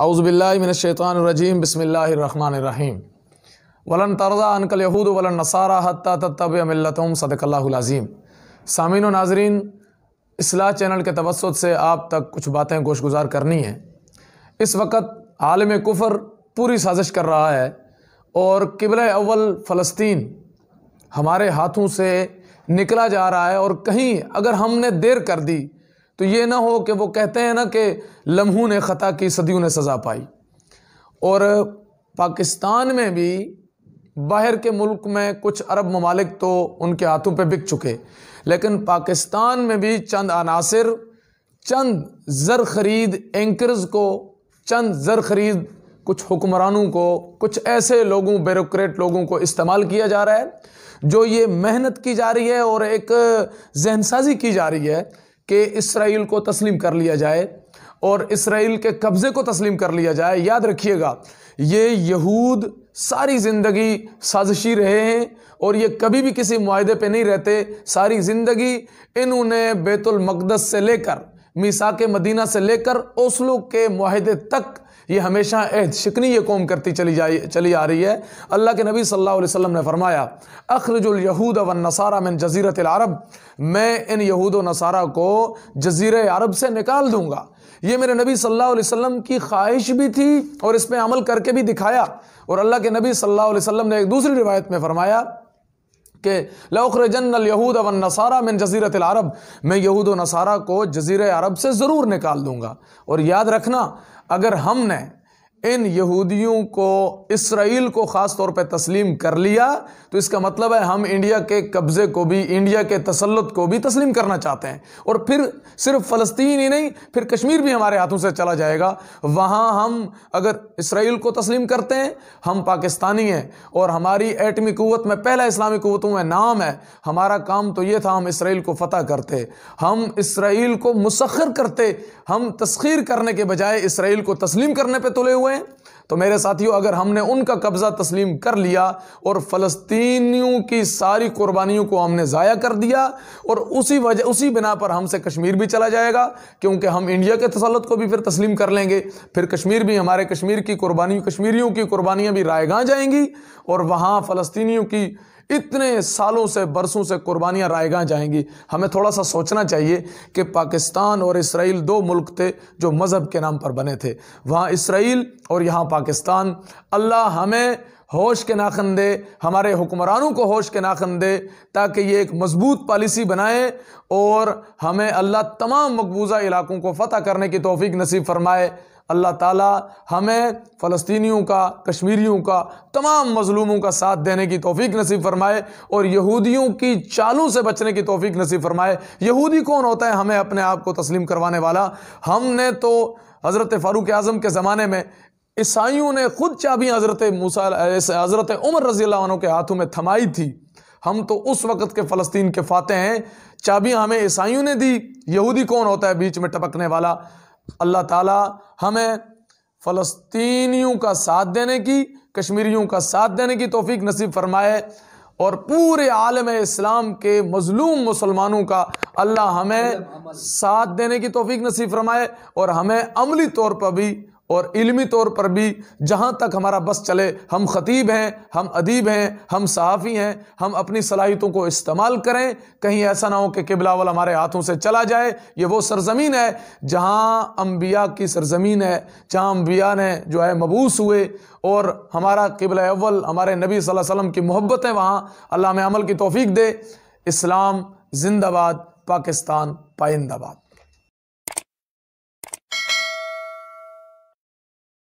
اعوذ باللہ من الشیطان الرجیم بسم اللہ الرحمن الرحیم ولن ترضى عنك اليهود ولا النصارى حتى تتبع ملتهم صدق اللہ العظیم۔ سامعین و ناظرین، اصلاح چینل کے توسط سے آپ تک کچھ باتیں گوش گزار کرنی ہیں۔ اس وقت عالم کفر پوری سازش کر رہا ہے اور قبلہ اول فلسطین ہمارے ہاتھوں سے نکلا جا رہا ہے، اور کہیں اگر ہم نے دیر کر دی تو یہ نہ ہو کہ وہ کہتے ہیں نا کہ لمحوں نے خطا کی صدیوں نے سزا پائی۔ اور پاکستان میں بھی باہر کے ملک میں کچھ عرب ممالک تو ان کے ہاتھوں پہ بک چکے، لیکن پاکستان میں بھی چند عناصر، چند زر خرید اینکرز کو، چند زر خرید کچھ حکمرانوں کو، کچھ ایسے لوگوں، بیوروکریٹ لوگوں کو استعمال کیا جا رہا ہے جو یہ محنت کی جا رہی ہے اور ایک ذہن سازی کی جا رہی ہے کہ اسرائیل کو تسلیم کر لیا جائے اور اسرائیل کے قبضے کو تسلیم کر لیا جائے۔ یاد رکھیے گا، یہ یہود ساری زندگی سازشی رہے ہیں اور یہ کبھی بھی کسی معاہدے پہ نہیں رہتے۔ ساری زندگی انہوں نے بیت المقدس سے لے کر، میثاق مدینہ سے لے کر اوسلو کے معاہدے تک یہ ہمیشہ عہد شکنی یہ قوم کرتی چلی آ رہی ہے۔ اللہ کے نبی صلی اللہ علیہ وسلم نے فرمایا، اخرج الیہود والنصارى من جزیرۃ العرب، میں ان یہود و نصارہ کو جزیرہ عرب سے نکال دوں گا۔ یہ میرے نبی صلی اللہ علیہ وسلم کی خواہش بھی تھی اور اس پہ عمل کر کے بھی دکھایا۔ اور اللہ کے نبی صلی اللہ علیہ وسلم نے ایک دوسری روایت میں فرمایا کہ لَأُخْرِجَنَّ الْيَهُودَ وَالنَّصَارَى مِن جَزِيرَةِ الْعَرَبِ، میں یہود و نصارہ کو جزیرہ عرب سے ضرور نکال دوں گا۔ اور یاد رکھنا، اگر ہم نے ان یہودیوں کو، اسرائیل کو خاص طور پہ تسلیم کر لیا تو اس کا مطلب ہے ہم انڈیا کے قبضے کو بھی، انڈیا کے تسلط کو بھی تسلیم کرنا چاہتے ہیں، اور پھر صرف فلسطین ہی نہیں، پھر کشمیر بھی ہمارے ہاتھوں سے چلا جائے گا۔ وہاں ہم اگر اسرائیل کو تسلیم کرتے ہیں، ہم پاکستانی ہیں اور ہماری ایٹمی قوت میں پہلا اسلامی قوتوں میں نام ہے، ہمارا کام تو یہ تھا ہم اسرائیل کو فتح کرتے، ہم اسرائیل کو مسخر کرتے، ہم تسخیر کرنے کے بجائے اسرائیل کو تسلیم کرنے پہ تلے ہوئے ہیں۔ تو میرے ساتھیوں، اگر ہم نے ان کا قبضہ تسلیم کر لیا اور فلسطینیوں کی ساری قربانیوں کو ہم نے ضائع کر دیا، اور اسی بنا پر ہم سے کشمیر بھی چلا جائے گا، کیونکہ ہم انڈیا کے تسلط کو بھی پھر تسلیم کر لیں گے، پھر کشمیر بھی، ہمارے کشمیر کی کشمیریوں کی قربانیاں بھی رائے گاں جائیں گی، اور وہاں فلسطینیوں کی اتنے سالوں سے، برسوں سے قربانیاں رائے گاں جائیں گی۔ ہمیں تھوڑا سا سوچنا چاہیے کہ پاکستان اور اسرائیل دو ملک تھے جو مذہب کے نام پر بنے تھے، وہاں اسرائیل اور یہاں پاکستان۔ اللہ ہمیں ہوش کے ناخن دے، ہمارے حکمرانوں کو ہوش کے ناخن دے، تاکہ یہ ایک مضبوط پالیسی بنائیں اور ہمیں اللہ تمام مقبوضہ علاقوں کو فتح کرنے کی توفیق نصیب فرمائے۔ اللہ تعالی ہمیں فلسطینیوں کا، کشمیریوں کا، تمام مظلوموں کا ساتھ دینے کی توفیق نصیب فرمائے اور یہودیوں کی چالوں سے بچنے کی توفیق نصیب فرمائے۔ یہودی کون ہوتا ہے ہمیں اپنے آپ کو تسلیم کروانے والا؟ ہم نے تو حضرت فاروق اعظم کے زمانے میں عیسائیوں نے خود چابیاں حضرت عمر رضی اللہ عنہ کے ہاتھوں میں تھمائی تھی۔ ہم تو اس وقت کے فلسطین کے فاتح ہیں، چابیاں ہمیں عیسائیوں نے دی۔ یہودی کون ہوتا ہے بیچ میں ٹپکنے والا؟ اللہ تعالی ہمیں فلسطینیوں کا ساتھ دینے کی، کشمیریوں کا ساتھ دینے کی توفیق نصیب فرمائے، اور پورے عالم اسلام کے مظلوم مسلمانوں کا اللہ ہمیں ساتھ دینے کی توفیق نصیب فرمائے، اور ہمیں عملی طور پر بھی اور علمی طور پر بھی جہاں تک ہمارا بس چلے، ہم خطیب ہیں، ہم ادیب ہیں، ہم صحافی ہیں، ہم اپنی صلاحیتوں کو استعمال کریں۔ کہیں ایسا نہ ہو کہ قبلہ اول ہمارے ہاتھوں سے چلا جائے۔ یہ وہ سرزمین ہے جہاں انبیاء کی سرزمین ہے، جہاں انبیاء نے جو ہے مبعوث ہوئے، اور ہمارا قبلہ اول ہمارے نبی صلی اللہ علیہ وسلم کی محبت ہے وہاں۔ اللہ ہمیں عمل کی توفیق دے۔ اسلام زندہ باد، پاکستان پائندہ باد۔